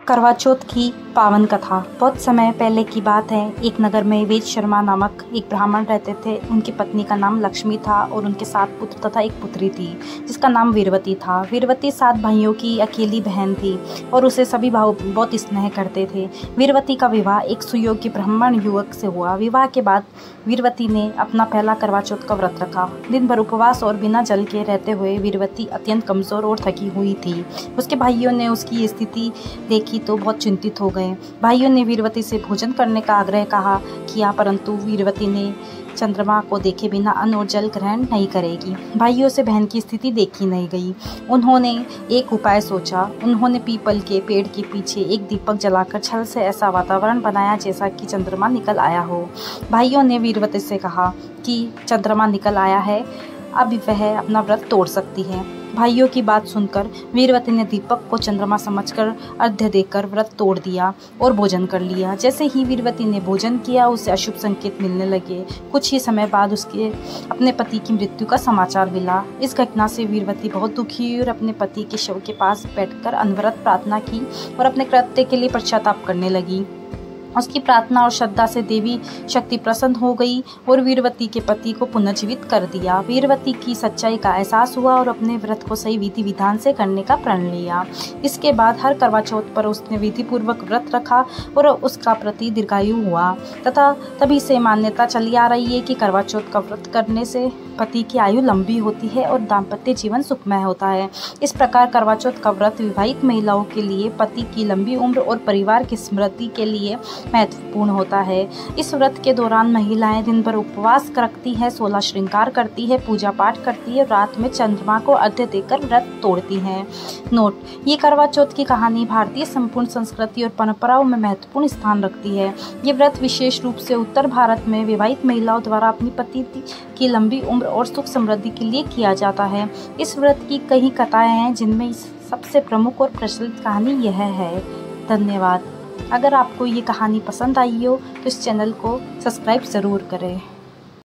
करवा चौथ की पावन कथा। बहुत समय पहले की बात है। एक नगर में वेद शर्मा नामक एक ब्राह्मण रहते थे। उनकी पत्नी का नाम लक्ष्मी था और उनके 7 पुत्र तथा एक पुत्री थी जिसका नाम वीरवती था। वीरवती 7 भाइयों की अकेली बहन थी और उसे सभी भाई बहुत स्नेह करते थे। वीरवती का विवाह एक सुयोग्य ब्राह्मण युवक से हुआ। विवाह के बाद वीरवती ने अपना पहला करवा चौथ का व्रत रखा। दिन भर उपवास और बिना जल के रहते हुए वीरवती अत्यंत कमजोर और थकी हुई थी। उसके भाइयों ने उसकी स्थिति देखी तो बहुत चिंतित हो गए। भाइयों ने वीरवती से भोजन करने का आग्रह किया, परंतु वीरवती ने चंद्रमा को देखे बिना अन्न और जल ग्रहण नहीं करेगी। भाइयों से बहन की स्थिति देखी नहीं गई। उन्होंने एक उपाय सोचा। उन्होंने पीपल के पेड़ के पीछे एक दीपक जलाकर छल से ऐसा वातावरण बनाया जैसा कि चंद्रमा निकल आया हो। भाइयों ने वीरवती से कहा कि चंद्रमा निकल आया है, अब वह अपना व्रत तोड़ सकती है। भाइयों की बात सुनकर वीरवती ने दीपक को चंद्रमा समझकर अर्घ्य देकर व्रत तोड़ दिया और भोजन कर लिया। जैसे ही वीरवती ने भोजन किया उसे अशुभ संकेत मिलने लगे। कुछ ही समय बाद उसके अपने पति की मृत्यु का समाचार मिला। इस घटना से वीरवती बहुत दुखी हुई और अपने पति के शव के पास बैठकर अनवरत प्रार्थना की और अपने कृत्य के लिए पश्चाताप करने लगी। उसकी प्रार्थना और श्रद्धा से देवी शक्ति प्रसन्न हो गई और वीरवती के पति को पुनर्जीवित कर दिया। वीरवती की सच्चाई का एहसास हुआ और अपने व्रत को सही विधि विधान से करने का प्रण लिया। इसके बाद हर करवा चौथ पर उसने विधि पूर्वक व्रत रखा और उसका प्रति दीर्घायु हुआ तथा तभी से मान्यता चली आ रही है कि करवा चौथ का व्रत करने से पति की आयु लंबी होती है और दाम्पत्य जीवन सुखमय होता है। इस प्रकार करवा चौथ का व्रत विवाहित महिलाओं के लिए पति की लंबी उम्र और परिवार की स्मृति के लिए महत्वपूर्ण होता है। इस व्रत के दौरान महिलाएं दिन भर उपवास रखती है, 16 श्रृंगार करती है, पूजा पाठ करती है, रात में चंद्रमा को अर्घ्य देकर व्रत तोड़ती हैं। नोट: ये करवा चौथ की कहानी भारतीय संपूर्ण संस्कृति और परंपराओं में महत्वपूर्ण स्थान रखती है। ये व्रत विशेष रूप से उत्तर भारत में विवाहित महिलाओं द्वारा अपनी पति की लंबी उम्र और सुख समृद्धि के लिए किया जाता है। इस व्रत की कई कथाएं हैं जिनमें सबसे प्रमुख और प्रचलित कहानी यह है। धन्यवाद। अगर आपको ये कहानी पसंद आई हो तो इस चैनल को सब्सक्राइब ज़रूर करें।